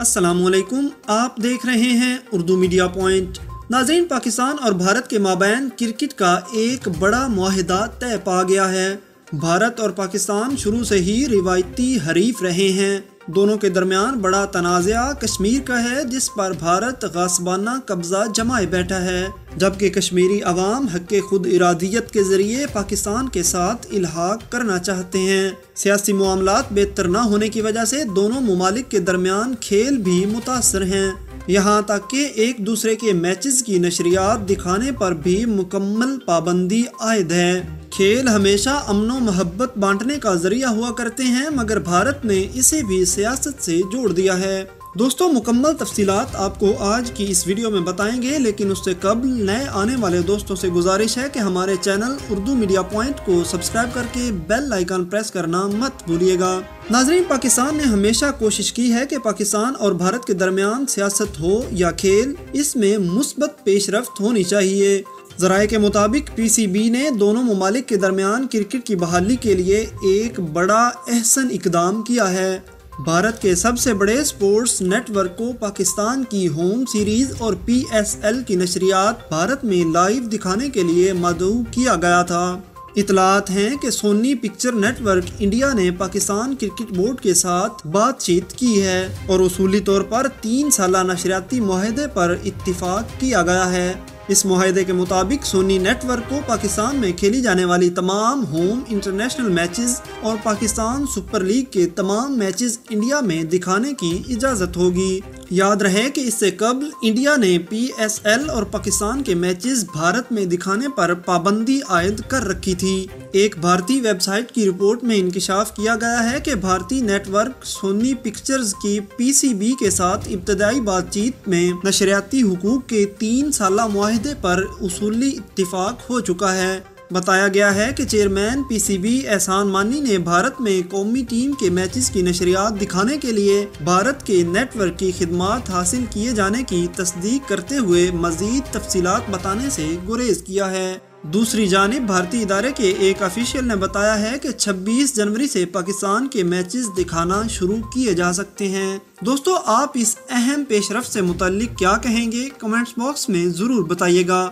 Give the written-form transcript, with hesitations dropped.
अस्सलामुअलैकुम, आप देख रहे हैं उर्दू मीडिया पॉइंट। नाज़रीन, पाकिस्तान और भारत के माबैन क्रिकेट का एक बड़ा मुआहिदा तय पा गया है। भारत और पाकिस्तान शुरू से ही रिवायती हरीफ रहे हैं। दोनों के दरमियान बड़ा तनाज़ा कश्मीर का है, जिस पर भारत गासबाना कब्जा जमाए बैठा है, जबकि कश्मीरी अवाम हक़ खुद इरादियत के ज़रिए पाकिस्तान के साथ इल्हाक करना चाहते हैं। सियासी मामलात बेहतर न होने की वजह से दोनों ममालिक के दरमियान खेल भी मुतासर हैं। यहाँ तक कि एक दूसरे के मैचेस की नशरियात दिखाने पर भी मुकम्मल पाबंदी आयद है। खेल हमेशा अमनो मोहब्बत बांटने का जरिया हुआ करते हैं, मगर भारत ने इसे भी सियासत से जोड़ दिया है। दोस्तों, मुकम्मल तफसीलात आपको आज की इस वीडियो में बताएंगे, लेकिन उससे कबल नए आने वाले दोस्तों से गुजारिश है कि हमारे चैनल उर्दू मीडिया पॉइंट को सब्सक्राइब करके बेल आइकन प्रेस करना मत भूलिएगा। नाज़रीन, पाकिस्तान ने हमेशा कोशिश की है कि पाकिस्तान और भारत के दरमियान सियासत हो या खेल, इसमें मुस्बत पेशरफ्त होनी चाहिए। ज़राए के मुताबिक PCB ने दोनों ममालिक के दरमियान क्रिकेट की बहाली के लिए एक बड़ा अहसन इकदाम किया है। भारत के सबसे बड़े स्पोर्ट्स नेटवर्क को पाकिस्तान की होम सीरीज और PSL की नशरियात भारत में लाइव दिखाने के लिए मदऊ किया गया था। इतलात हैं कि सोनी पिक्चर नेटवर्क इंडिया ने पाकिस्तान क्रिकेट बोर्ड के साथ बातचीत की है और उसूली तौर पर 3 साला नशरियाती मुआहदे पर इत्तिफाक किया गया है। इस मुआहदे के मुताबिक सोनी नेटवर्क को पाकिस्तान में खेली जाने वाली तमाम होम इंटरनेशनल मैचेस और पाकिस्तान सुपर लीग के तमाम मैचेस इंडिया में दिखाने की इजाज़त होगी। याद रहे कि इससे कबल इंडिया ने PSL और पाकिस्तान के मैचेस भारत में दिखाने पर पाबंदी आयद कर रखी थी। एक भारतीय वेबसाइट की रिपोर्ट में इंकिशाफ किया गया है कि भारतीय नेटवर्क सोनी पिक्चर्स की PCB के साथ इब्तदाई बातचीत में नशरियाती हुकूक के 3 साला मुआहदे पर उसूली इत्तिफाक हो चुका है। बताया गया है कि चेयरमैन PCB एहसान मानी ने भारत में कौमी टीम के मैचेस की नशरियात दिखाने के लिए भारत के नेटवर्क की खिदमात हासिल किए जाने की तस्दीक करते हुए मजीद तफसीलात बताने से गुरेज किया है। दूसरी जानिब भारतीय इदारे के एक ऑफिशियल ने बताया है कि 26 जनवरी से पाकिस्तान के मैचेस दिखाना शुरू किए जा सकते हैं। दोस्तों, आप इस अहम पेशरफ्त से मुतल्लिक क्या कहेंगे? कमेंट्स बॉक्स में ज़रूर बताइएगा।